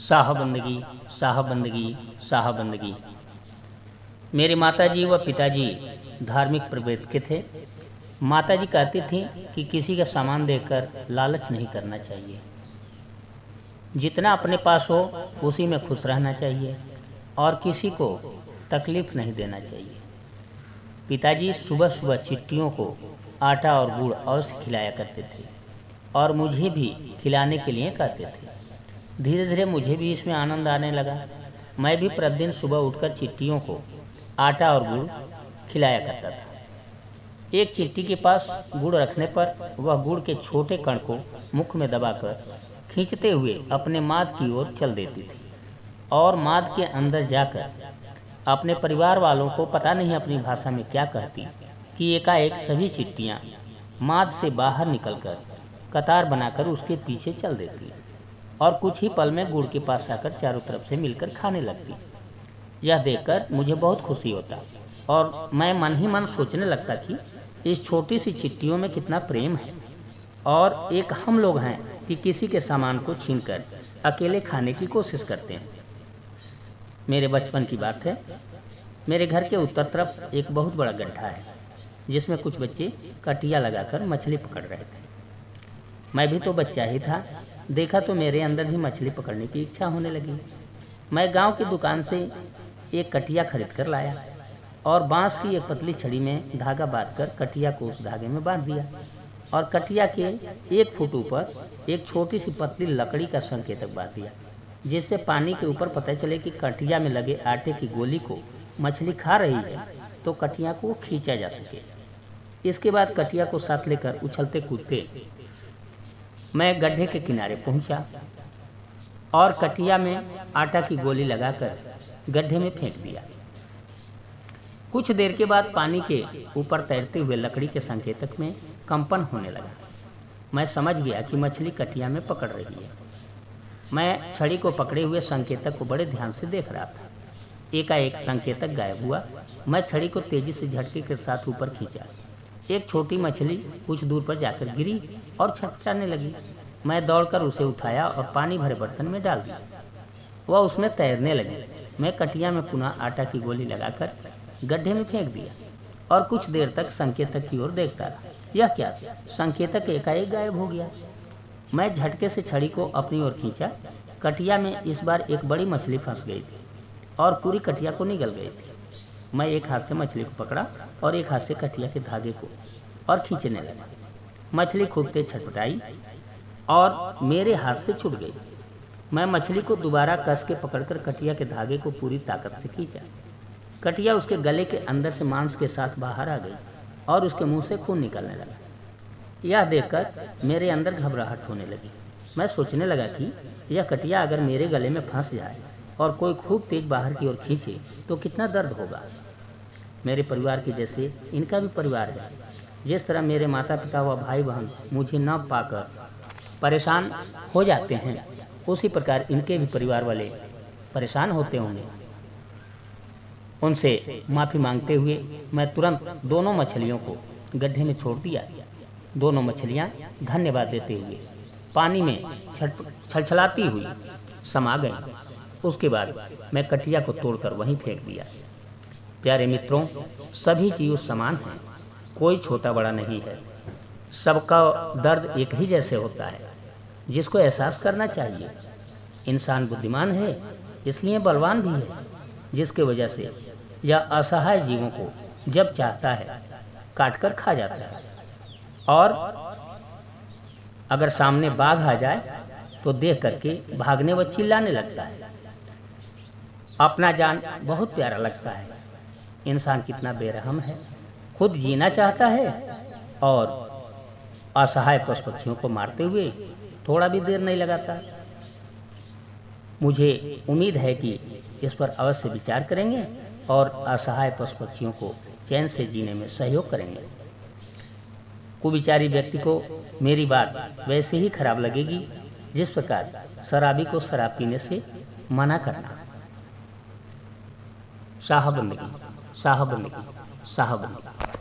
साहबंदगी साहबंदगी साहबंदगी। मेरे माताजी व पिताजी धार्मिक प्रवृत्ति के थे। माताजी कहती थीं कि किसी का सामान देकर लालच नहीं करना चाहिए, जितना अपने पास हो उसी में खुश रहना चाहिए और किसी को तकलीफ नहीं देना चाहिए। पिताजी सुबह सुबह चिट्टियों को आटा और गुड़ अवश्य खिलाया करते थे और मुझे भी खिलाने के लिए कहते थे। धीरे धीरे मुझे भी इसमें आनंद आने लगा। मैं भी प्रतिदिन सुबह उठकर चिट्टियों को आटा और गुड़ खिलाया करता था। एक चिट्टी के पास गुड़ रखने पर वह गुड़ के छोटे कण को मुख में दबाकर खींचते हुए अपने माद की ओर चल देती थी और माद के अंदर जाकर अपने परिवार वालों को पता नहीं अपनी भाषा में क्या कहती कि एकाएक सभी चिट्टियां माद से बाहर निकलकर कतार बनाकर उसके पीछे चल देती और कुछ ही पल में गुड़ के पास आकर चारों तरफ से मिलकर खाने लगती। यह देखकर मुझे बहुत खुशी होता और मैं मन ही मन सोचने लगता कि इस छोटी सी चिट्टियों में कितना प्रेम है और एक हम लोग हैं कि किसी के सामान को छीनकर अकेले खाने की कोशिश करते हैं। मेरे बचपन की बात है। मेरे घर के उत्तर तरफ एक बहुत बड़ा गड्ढा है जिसमें कुछ बच्चे कटिया लगाकर मछली पकड़ रहे थे। मैं भी तो बच्चा ही था। देखा तो मेरे अंदर भी मछली पकड़ने की इच्छा होने लगी। मैं गांव की दुकान से एक कटिया खरीद कर लाया और बांस की एक पतली छड़ी में धागा बांधकर कटिया को उस धागे में बांध दिया और कटिया के 1 फुट ऊपर एक छोटी सी पतली लकड़ी का संकेतक बांध दिया, जिससे पानी के ऊपर पता चले कि कटिया में लगे आटे की गोली को मछली खा रही है तो कटिया को खींचा जा सके। इसके बाद कटिया को साथ लेकर उछलते कूदते मैं गड्ढे के किनारे पहुंचा और कटिया में आटा की गोली लगाकर गड्ढे में फेंक दिया। कुछ देर के बाद पानी के ऊपर तैरते हुए लकड़ी के संकेतक में कंपन होने लगा। मैं समझ गया कि मछली कटिया में पकड़ रही है। मैं छड़ी को पकड़े हुए संकेतक को बड़े ध्यान से देख रहा था। एकाएक संकेतक गायब हुआ। मैं छड़ी को तेजी से झटके के साथ ऊपर खींचा। एक छोटी मछली कुछ दूर पर जाकर गिरी और छटपटाने लगी। मैं दौड़कर उसे उठाया और पानी भरे बर्तन में डाल दिया। वह उसमें तैरने लगी। मैं कटिया में पुनः आटा की गोली लगाकर गड्ढे में फेंक दिया और कुछ देर तक संकेतक की ओर देखता रहा। यह क्या था? संकेतक एकाएक गायब हो गया। मैं झटके से छड़ी को अपनी ओर खींचा। कटिया में इस बार एक बड़ी मछली फंस गई थी और पूरी कटिया को निगल गई थी। मैं एक हाथ से मछली को पकड़ा और एक हाथ से कटिया के धागे को और खींचने लगा। मछली खूब तेज छटपटाई और मेरे हाथ से छूट गई। मैं मछली को दोबारा कस के पकड़कर कटिया के धागे को पूरी ताकत से खींचा। कटिया उसके गले के अंदर से मांस के साथ बाहर आ गई और उसके मुंह से खून निकलने लगा। यह देखकर मेरे अंदर घबराहट होने लगी। मैं सोचने लगा कि यह कटिया अगर मेरे गले में फंस जाए और कोई खूब तेज बाहर की ओर खींचे तो कितना दर्द होगा। मेरे परिवार के जैसे इनका भी परिवार है। जिस तरह मेरे माता पिता व भाई बहन मुझे न पाकर परेशान हो जाते हैं, उसी प्रकार इनके भी परिवार वाले परेशान होते होंगे। उनसे माफ़ी मांगते हुए मैं तुरंत दोनों मछलियों को गड्ढे में छोड़ दिया। दोनों मछलियां धन्यवाद देते हुए पानी में छलछलाती हुई समा गईं। उसके बाद मैं कटिया को तोड़कर वहीं फेंक दिया। प्यारे मित्रों, सभी जीव समान हैं, कोई छोटा बड़ा नहीं है। सबका दर्द एक ही जैसे होता है, जिसको एहसास करना चाहिए। इंसान बुद्धिमान है, इसलिए बलवान भी है, जिसके वजह से यह असहाय जीवों को जब चाहता है काटकर खा जाता है और अगर सामने बाघ आ जाए तो देख करके भागने व चिल्लाने लगता है। अपना जान बहुत प्यारा लगता है। इंसान कितना बेरहम है, खुद जीना चाहता है और असहाय पशु पक्षियों को मारते हुए थोड़ा भी देर नहीं लगाता। मुझे उम्मीद है कि इस पर अवश्य विचार करेंगे और असहाय पशु पक्षियों को चैन से जीने में सहयोग करेंगे। कुविचारी व्यक्ति को मेरी बात वैसे ही खराब लगेगी जिस प्रकार शराबी को शराब पीने से मना करना। साहबंदगी साहबंदगी साहबंदगी।